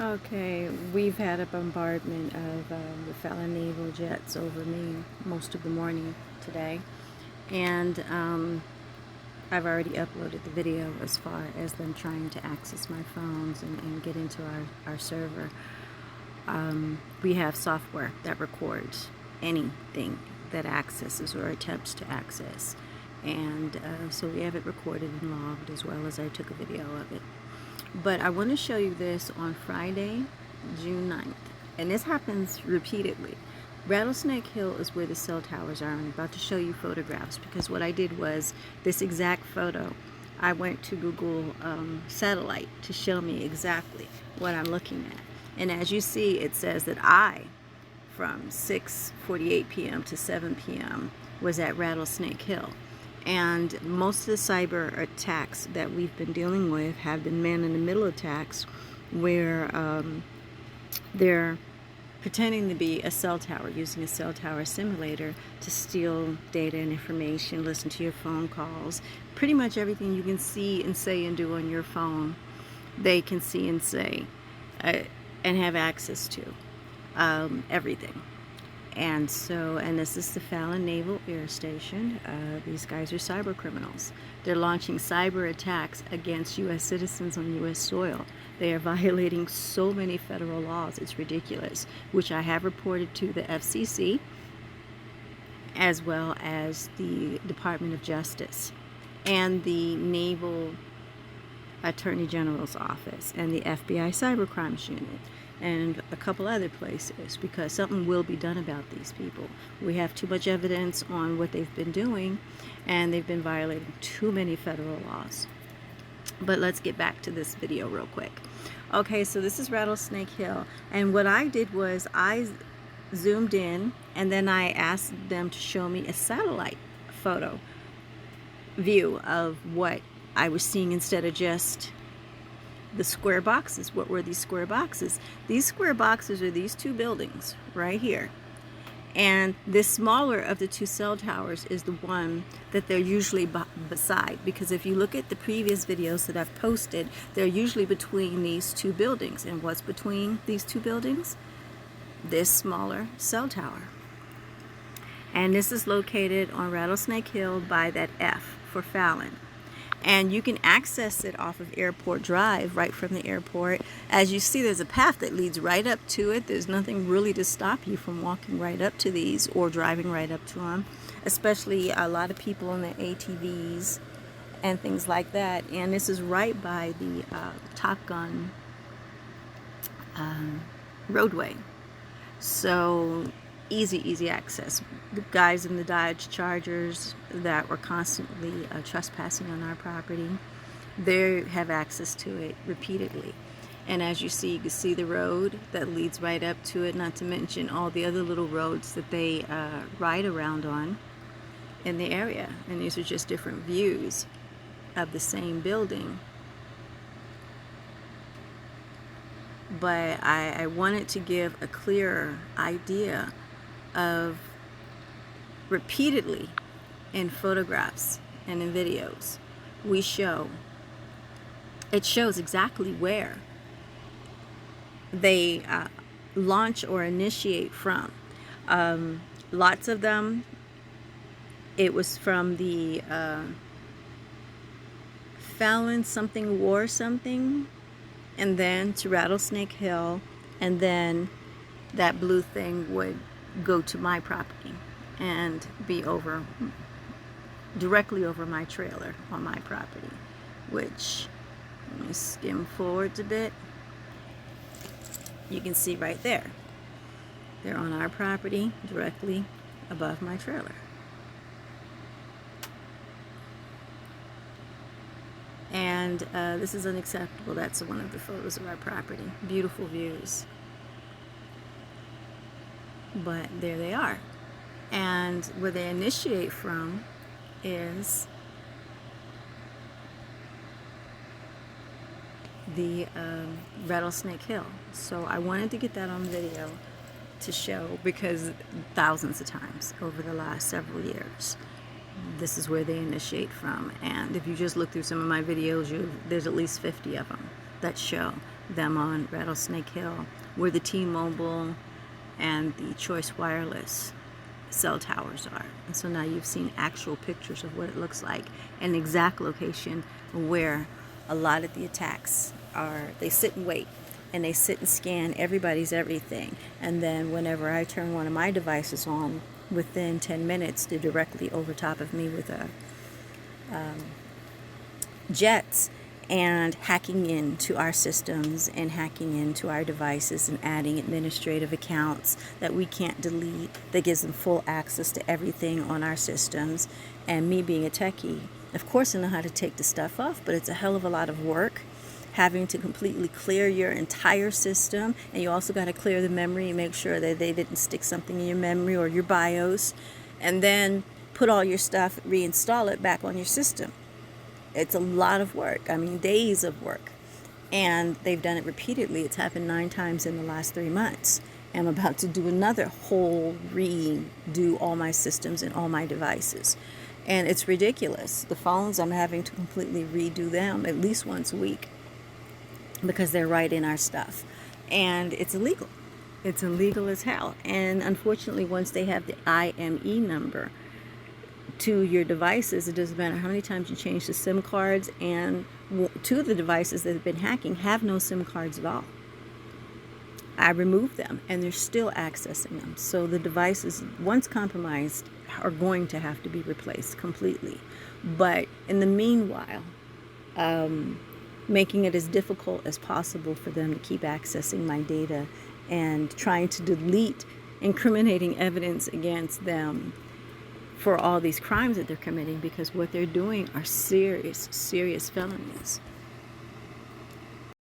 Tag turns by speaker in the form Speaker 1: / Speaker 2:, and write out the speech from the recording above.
Speaker 1: Okay, we've had a bombardment of the Fallon naval jets over me most of the morning today, and I've already uploaded the video as far as them trying to access my phones and get into our server. We have software that records anything that accesses or attempts to access, and so we have it recorded and logged, as well as I took a video of it. But I want to show you this on Friday, June 9th. And this happens repeatedly. Rattlesnake Hill is where the cell towers are. I'm about to show you photographs because what I did was this exact photo. I went to Google Satellite to show me exactly what I'm looking at. And as you see, it says that from 6:48 p.m. to 7 p.m. was at Rattlesnake Hill. And most of the cyber attacks that we've been dealing with have been man-in-the-middle attacks where they're pretending to be a cell tower, using a cell tower simulator to steal data and information, listen to your phone calls. Pretty much everything you can see and say and do on your phone, they can see and say and have access to. Everything. And this is the Fallon Naval Air Station. These guys are cyber criminals. They're launching cyber attacks against U.S. citizens on U.S. soil. They are violating so many federal laws, it's ridiculous, which I have reported to the FCC, as well as the Department of Justice, and the Naval Attorney General's Office, and the FBI Cybercrimes Unit, and a couple other places, because something will be done about these people. We have too much evidence on what they've been doing, and they've been violating too many federal laws. But let's get back to this video real quick. Okay, so this is Rattlesnake Hill, and what I did was I zoomed in, and then I asked them to show me a satellite photo view of what I was seeing instead of just the square boxes. What were these square boxes? These square boxes are these two buildings right here. And this smaller of the two cell towers is the one that they're usually beside, because if you look at the previous videos that I've posted, they're usually between these two buildings. And what's between these two buildings? This smaller cell tower. And this is located on Rattlesnake Hill by that F for Fallon. And you can access it off of Airport Drive, right from the airport. As you see, there's a path that leads right up to it. There's nothing really to stop you from walking right up to these or driving right up to them, especially a lot of people in their ATVs and things like that. And this is right by the Top Gun roadway. So easy access. The guys in the Dodge Chargers that were constantly trespassing on our property, they have access to it repeatedly. And as you can see the road that leads right up to it, not to mention all the other little roads that they ride around on in the area. And these are just different views of the same building. But I wanted to give a clearer idea of repeatedly in photographs and in videos it shows exactly where they launch or initiate from. Lots of them, it was from the Fallon something war something, and then to Rattlesnake Hill, and then that blue thing would go to my property and be directly over my trailer on my property, which, let me skim forwards a bit, you can see right there. They're on our property directly above my trailer. And this is unacceptable. That's one of the photos of our property. Beautiful views. But there they are. And where they initiate from is the Rattlesnake Hill. So I wanted to get that on video to show, because thousands of times over the last several years, this is where they initiate from. And if you just look through some of my videos, there's at least 50 of them that show them on Rattlesnake Hill, where the T-Mobile and the Choice Wireless cell towers are. And so now you've seen actual pictures of what it looks like, an exact location where a lot of the attacks are. They sit and wait, and they sit and scan everybody's everything, and then whenever I turn one of my devices on, within 10 minutes they're directly over top of me with jets, and hacking into our systems and hacking into our devices and adding administrative accounts that we can't delete, that gives them full access to everything on our systems. And me being a techie, of course I know how to take the stuff off, but it's a hell of a lot of work having to completely clear your entire system, and you also got to clear the memory and make sure that they didn't stick something in your memory or your BIOS, and then put all your stuff, reinstall it back on your system. It's a lot of work. I mean, days of work. And they've done it repeatedly. It's happened 9 times in the last 3 months. I'm about to do another whole redo all my systems and all my devices. And it's ridiculous. The phones, I'm having to completely redo them at least once a week because they're right in our stuff. And it's illegal. It's illegal as hell. And unfortunately, once they have the IME number to your devices, it doesn't matter how many times you change the SIM cards, and 2 of the devices that have been hacking have no SIM cards at all. I removed them and they're still accessing them. So the devices, once compromised, are going to have to be replaced completely. But in the meanwhile, making it as difficult as possible for them to keep accessing my data and trying to delete incriminating evidence against them for all these crimes that they're committing, because what they're doing are serious felonies.